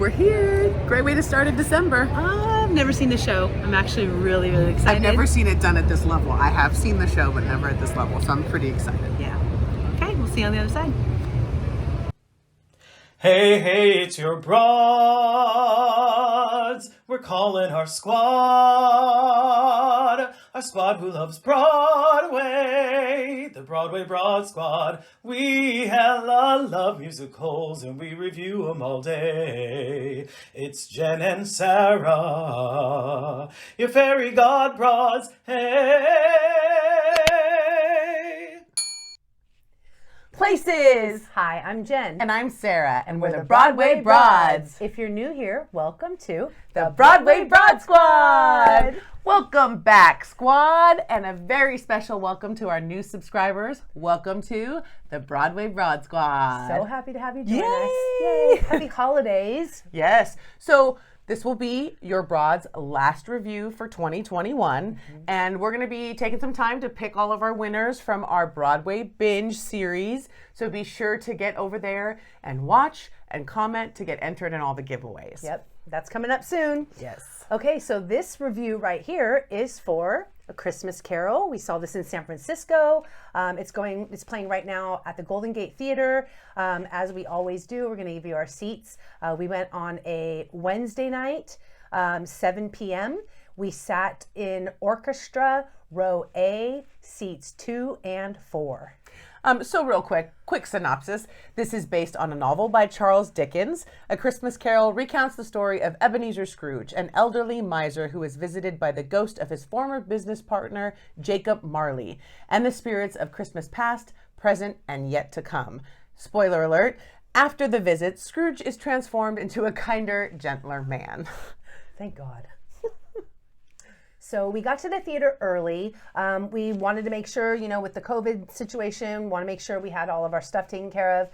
we're here. Great way to start in December. I've never seen the show. I'm actually really, really excited. I've never seen it done at this level. I have seen the show, but never at this level, so I'm pretty excited. Yeah. Okay, we'll see you on the other side. Hey, hey, it's your broads. We're calling our squad who loves Broadway, the Broadway Broad Squad. We hella love musicals and we review them all day. It's Jen and Sarah, your fairy god broads. Hey! Places! Hi, I'm Jen. And I'm Sarah, and we're the Broadway Broads. If you're new here, welcome to the Broadway Broad Squad. Welcome back, squad, and a very special welcome to our new subscribers. Welcome to the Broadway Broad Squad. So happy to have you join us. Yay! Yay! Happy holidays. Yes. So this will be your Broad's last review for 2021, and we're going to be taking some time to pick all of our winners from our Broadway Binge series. So be sure to get over there and watch and comment to get entered in all the giveaways. Yep, that's coming up soon. Yes. Okay, so this review right here is for A Christmas Carol. We saw this in San Francisco. It's playing right now at the Golden Gate Theater. As we always do, we're going to give you our seats. We went on a Wednesday night, 7 p.m. We sat in orchestra, row A, seats 2 and 4. So real quick synopsis. This is based on a novel by Charles Dickens. A Christmas Carol recounts the story of Ebenezer Scrooge, an elderly miser who is visited by the ghost of his former business partner, Jacob Marley, and the spirits of Christmas past, present, and yet to come. Spoiler alert, after the visit, Scrooge is transformed into a kinder, gentler man. Thank God. So we got to the theater early. We wanted to make sure, with the COVID situation, want to make sure we had all of our stuff taken care of.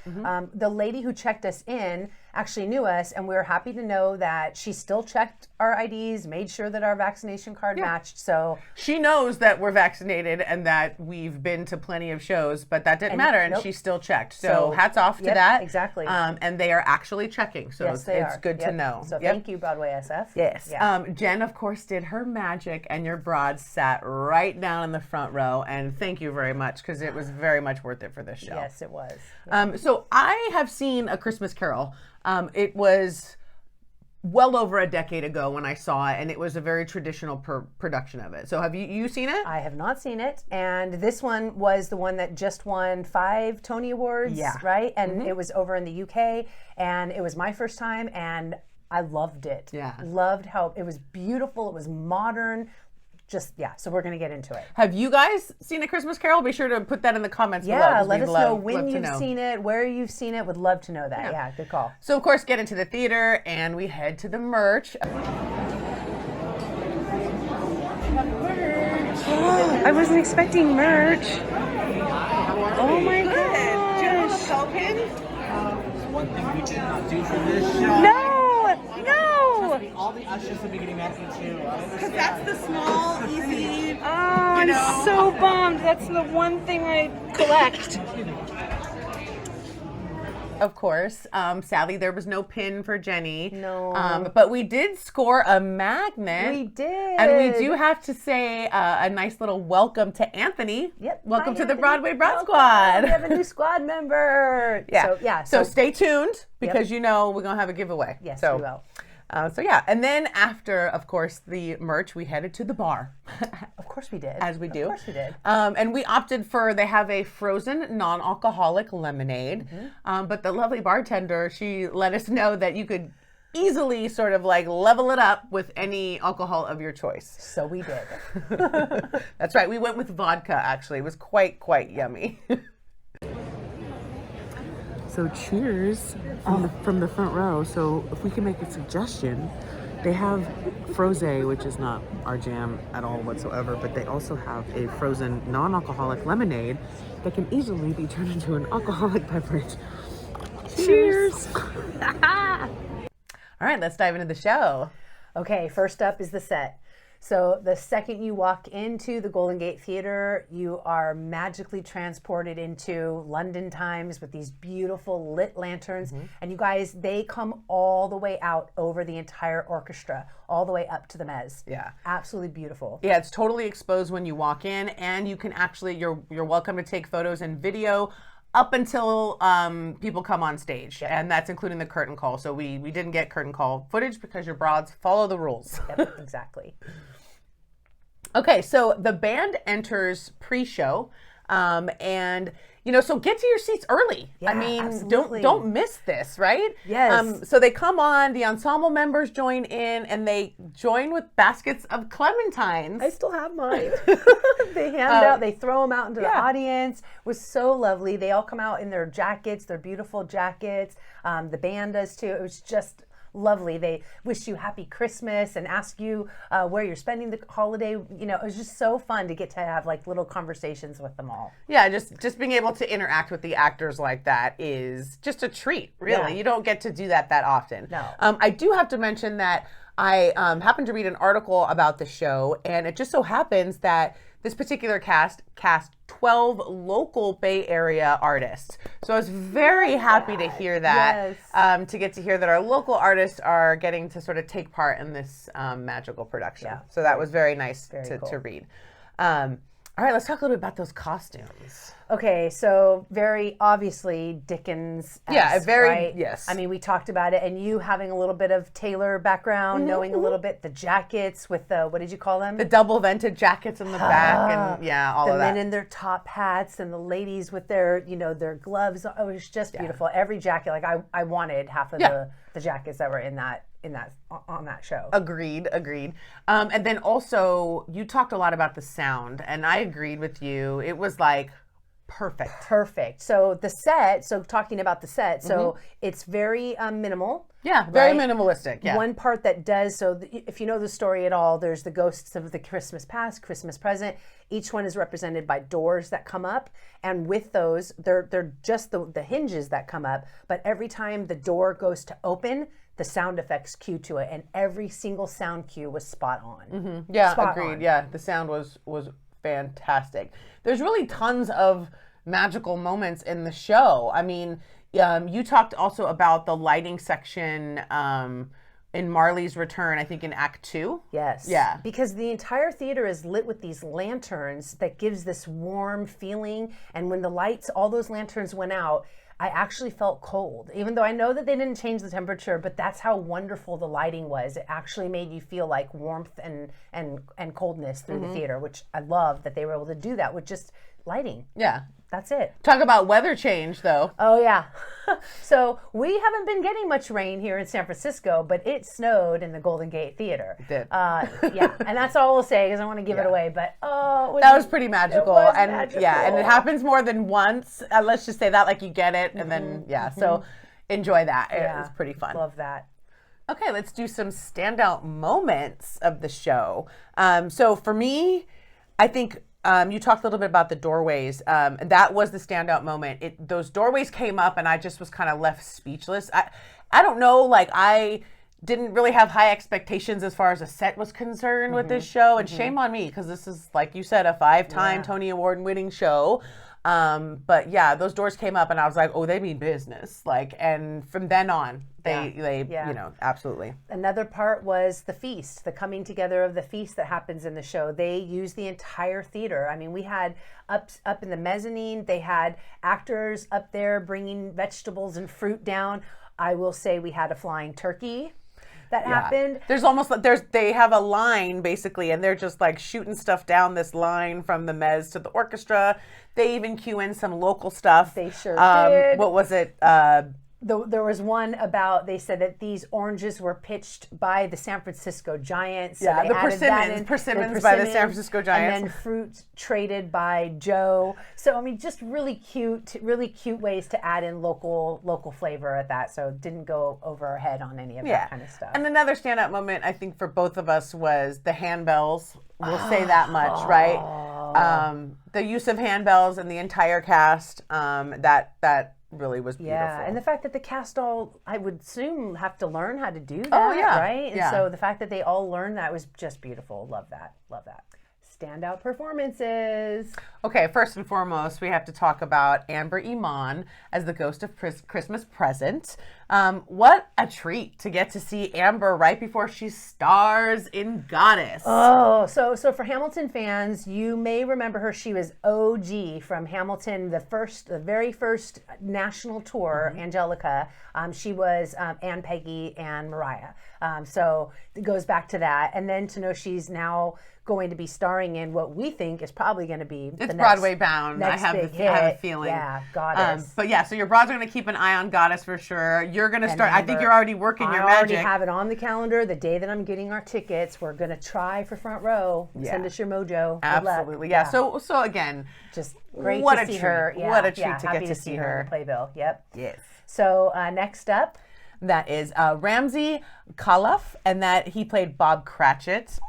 The lady who checked us in actually knew us, and we were happy to know that she still checked our IDs, made sure that our vaccination card matched. So she knows that we're vaccinated and that we've been to plenty of shows, but that didn't matter, and she still checked. So hats off to that. Exactly. And they are actually checking, so yes, it's good to know. So thank you, Broadway SF. Yes. Yeah. Jen, of course, did her magic, and your broad sat right down in the front row, and thank you very much, because it was very much worth it for this show. Yes, it was. So I have seen A Christmas Carol. It was well over a decade ago when I saw it, and it was a very traditional production of it. So have you seen it? I have not seen it, and this one was the one that just won 5 Tony Awards, right? And it was over in the UK, and it was my first time, and I loved it. Yeah. Loved how it was beautiful, it was modern. So we're going to get into it. Have you guys seen A Christmas Carol? Be sure to put that in the comments below. Yeah, let us know when you've seen it, where you've seen it. Would love to know that. Yeah, good call. So, of course, get into the theater, and we head to the merch. I wasn't expecting merch. Oh my gosh. Do you have a lapel pin? One thing we did not do for this show. No! All the ushers will be getting that too. Because that's the small, easy. Oh, I'm so bummed. That's the one thing I collect. Of course. Sadly, there was no pin for Jenny. No. But we did score a magnet. We did. And we do have to say a nice little welcome to Anthony. Yep. Welcome Hi, to the Anthony. Broadway Broad Welcome. Squad. We have a new squad member. Yeah. So stay tuned, because we're going to have a giveaway. Yes, so, we will. And then after, of course, the merch, we headed to the bar. Of course we did. As we do. Of course we did. And we opted for, they have a frozen non-alcoholic lemonade. But the lovely bartender, she let us know that you could easily sort of like level it up with any alcohol of your choice. So we did. That's right. We went with vodka, actually. It was quite yummy. So cheers from the front row. So if we can make a suggestion, they have frosé, which is not our jam at all whatsoever, but they also have a frozen non-alcoholic lemonade that can easily be turned into an alcoholic beverage. Cheers! All right, let's dive into the show. Okay, first up is the set. So the second you walk into the Golden Gate Theater, you are magically transported into London times with these beautiful lit lanterns. And you guys, they come all the way out over the entire orchestra, all the way up to the mezz. Yeah. Absolutely beautiful. Yeah, it's totally exposed when you walk in, and you can actually, you're welcome to take photos and video up until people come on stage, and that's including the curtain call. So we didn't get curtain call footage because your broads follow the rules. Yep, exactly. Okay, so the band enters pre-show, and so get to your seats early. Yeah, I mean, absolutely. don't miss this, right? Yes. So they come on, the ensemble members join in, and they join with baskets of clementines. I still have mine. They they throw them out into the audience. It was so lovely. They all come out in their jackets, their beautiful jackets. The band does too. It was just lovely. They wish you happy Christmas and ask you where you're spending the holiday. It was just so fun to get to have like little conversations with them all. Yeah, just being able to interact with the actors like that is just a treat, really. Yeah. You don't get to do that often. No. I do have to mention that I happened to read an article about the show, and it just so happens that this particular cast 12 local Bay Area artists. So I was very happy to hear that, to get to hear that our local artists are getting to sort of take part in this magical production. Yeah. So that was very nice Very cool. to read. All right, let's talk a little bit about those costumes. Okay, so very obviously Dickens. Yeah, very, right? yes. I mean, we talked about it, and you having a little bit of Taylor background, knowing a little bit, the jackets with the, what did you call them? The double vented jackets in the back, and all the of that. men in their top hats and the ladies with their, their gloves. It was just beautiful. Every jacket, like I wanted half of the jackets that were on that show. Agreed. And then also, you talked a lot about the sound, and I agreed with you. It was like perfect. So the set, talking about the set, so it's very minimal. Yeah, very right? minimalistic. Yeah. One part that does, if you know the story at all, there's the ghosts of the Christmas past, Christmas present. Each one is represented by doors that come up. And with those, they're just the hinges that come up. But every time the door goes to open, the sound effects cue to it. And every single sound cue was spot on. Yeah, Spot agreed. on. Yeah, the sound was fantastic. There's really tons of magical moments in the show. I mean, you talked also about the lighting section in Marley's Return, I think in Act 2. Yes. Yeah. Because the entire theater is lit with these lanterns that gives this warm feeling. And when the lights, all those lanterns went out, I actually felt cold, even though I know that they didn't change the temperature, but that's how wonderful the lighting was. It actually made you feel like warmth and coldness through the theater, which I love that they were able to do that with just lighting. Yeah. That's it. Talk about weather change, though. Oh, yeah. So we haven't been getting much rain here in San Francisco, but it snowed in the Golden Gate Theater. It did. Yeah, and that's all we'll say because I want to give it away. But that was pretty magical. It was and magical. Yeah, and it happens more than once. Let's just say that, like you get it, and then so enjoy that. It was pretty fun. Love that. Okay, let's do some standout moments of the show. So for me, I think you talked a little bit about the doorways. That was the standout moment. Those doorways came up, and I just was kind of left speechless. I don't know, like I didn't really have high expectations as far as a set was concerned with this show, and shame on me because this is, like you said, a 5-time Tony Award-winning show. But yeah, those doors came up, and I was like, oh, they mean business. Like, and from then on, they absolutely. Another part was the feast, the coming together of the feast that happens in the show. They used the entire theater. I mean, we had up in the mezzanine, they had actors up there bringing vegetables and fruit down. I will say we had a flying turkey that happened. There's almost they have a line basically, and they're just like shooting stuff down this line from the mezz to the orchestra. They even cue in some local stuff. They sure did. What was it? There was one about, they said that these oranges were pitched by the San Francisco Giants. So Yeah, they the added that in. persimmons by the San Francisco Giants. And then fruit traded by Joe. So, I mean, just really cute ways to add in local flavor at that. So it didn't go over our head on any of that kind of stuff. And another standout moment, I think, for both of us was the handbells. We'll say that much, right? The use of handbells and the entire cast, that really was beautiful. Yeah, and the fact that the cast all, I would assume, have to learn how to do that, right? And yeah. so the fact that they all learned that was just beautiful. Love that. Love that. Standout performances. Okay, first and foremost, we have to talk about Amber Iman as the ghost of Christmas Present. What a treat to get to see Amber right before she stars in Goddess. Oh, so for Hamilton fans, you may remember her. She was OG from Hamilton, the very first national tour, Angelica. She was Anne, Peggy, and Mariah. So it goes back to that. And then to know she's now going to be starring in what we think is probably going to be It's the Broadway bound. I have a feeling. Yeah, Goddess. But yeah, so your broads are going to keep an eye on Goddess for sure. You're going to start. I think Amber, you're already working your I magic. already have it on the calendar. The day that I'm getting our tickets, we're going to try for front row. Yeah. Send us your mojo. Good luck. Absolutely. Yeah. So again, just great what to a see treat. her. Yeah, What a treat yeah, to happy get to see her. in the playbill. Yep. Yes. So next up, That is Ramsay Kalaf, and that he played Bob Cratchit.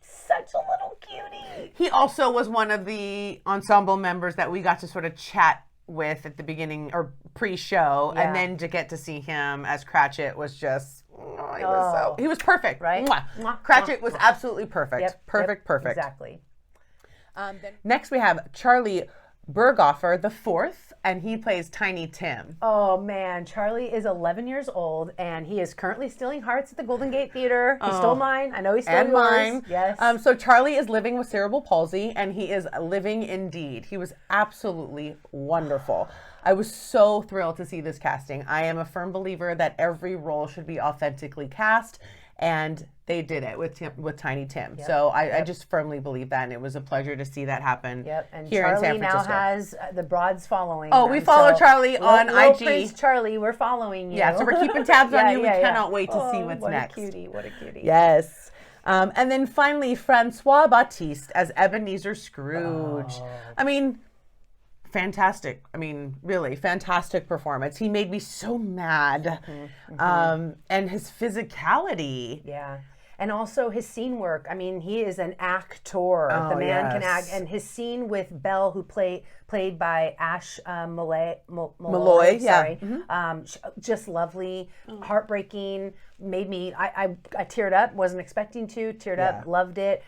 such a little cutie. He also was one of the ensemble members that we got to sort of chat with at the beginning or pre-show, Yeah. and then to get to see him as Cratchit was just he was perfect, Right? Mwah. Mwah, Cratchit mwah, was absolutely perfect. Yep. Perfect. Exactly. Next we have Charlie Berghofer the fourth, and he plays Tiny Tim. Oh man, Charlie is 11 years old, and he is currently stealing hearts at the Golden Gate Theater. He stole mine. I know he stole And yours. mine. Yes. So Charlie is living with cerebral palsy, and he is living indeed. He was absolutely wonderful. I was so thrilled to see this casting. I am a firm believer that every role should be authentically cast, and they did it with Tiny Tim. So I just firmly believe that, and it was a pleasure to see that happen And here Charlie in San now Francisco. has the broads following. Oh, them. we follow Charlie on Little IG. Prince Charlie, we're following you. Yeah, so we're keeping tabs on Yeah, you. We yeah, yeah. cannot wait to see what's what next. What a cutie! What a cutie! Yes. And then finally, Francois Batiste as Ebenezer Scrooge. I mean, fantastic. I mean, really fantastic performance. He made me so mad. And his physicality. Yeah. And also his scene work. I mean, he is an actor. The man can act. And his scene with Belle, who played by Ash Malloy. Yeah. Sorry. Just lovely, heartbreaking. Made me. I teared up. Wasn't expecting to. Teared up. Loved it.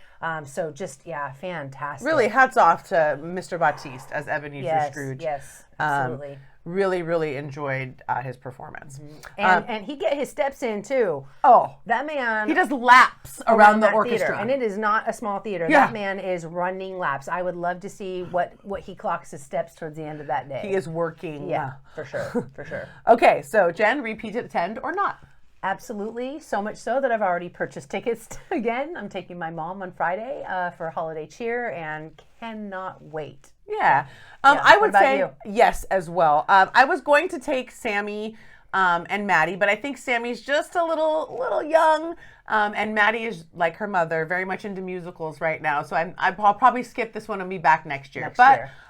So just fantastic. Really, hats off to Mr. Batiste as Ebenezer Scrooge. Yes. Absolutely. Really, really enjoyed his performance. And he get his steps in too. Oh, That man. he does laps around the that orchestra. theater. And it is not a small theater. Yeah. That man is running laps. I would love to see what he clocks his steps towards the end of that day. He is working. Yeah, for sure. For sure. Okay, so Jen, repeat attend or not? Absolutely. So much so that I've already purchased tickets again. I'm taking my mom on Friday for holiday cheer and cannot wait. Yeah. I What would about say you? yes as well. I was going to take Sammy and Maddie, but I think Sammy's just a little young. And Maddie is like her mother, very much into musicals right now. So I'll probably skip this one and be back next year.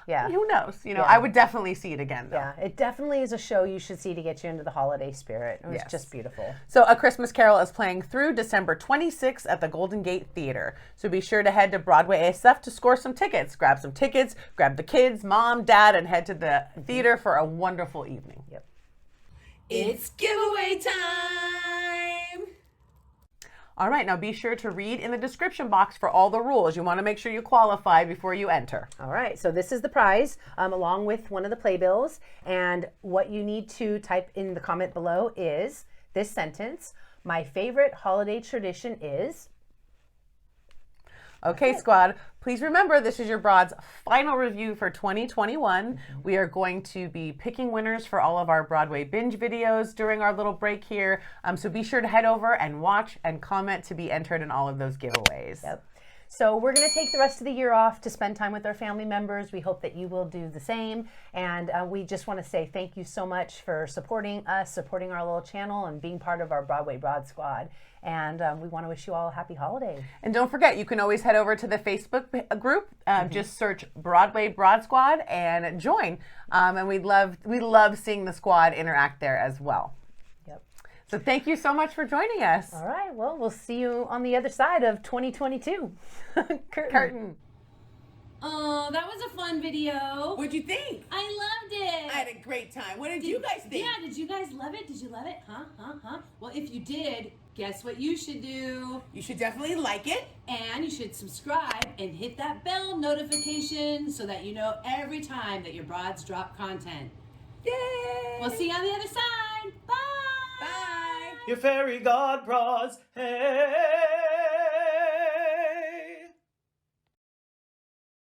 Yeah. Who knows? I would definitely see it again, though. Yeah, it definitely is a show you should see to get you into the holiday spirit. It was just beautiful. So A Christmas Carol is playing through December 26th at the Golden Gate Theater. So be sure to head to Broadway SF to score some tickets. Grab some tickets, grab the kids, mom, dad, and head to the theater for a wonderful evening. Yep. It's giveaway time! All right, now be sure to read in the description box for all the rules. You want to make sure you qualify before you enter. All right, so this is the prize along with one of the playbills. And what you need to type in the comment below is this sentence: my favorite holiday tradition is... Okay, squad, please remember this is your Broad's final review for 2021. We are going to be picking winners for all of our Broadway binge videos during our little break here. So be sure to head over and watch and comment to be entered in all of those giveaways. Yep. So we're going to take the rest of the year off to spend time with our family members. We hope that you will do the same. And we just want to say thank you so much for supporting us, supporting our little channel, and being part of our Broadway Broad Squad. And we want to wish you all a happy holiday. And don't forget, you can always head over to the Facebook group. Just search Broadway Broad Squad and join. And we love seeing the squad interact there as well. Yep. So thank you so much for joining us. All right. Well, we'll see you on the other side of 2022. Curtain. Oh, that was a fun video. What'd you think? I loved it. I had a great time. What did you guys think? Yeah, did you guys love it? Did you love it? Huh? Well, if you did, guess what you should do? You should definitely like it. And you should subscribe and hit that bell notification so that you know every time that your broads drop content. Yay! We'll see you on the other side. Bye. Bye. Your fairy god broads, hey.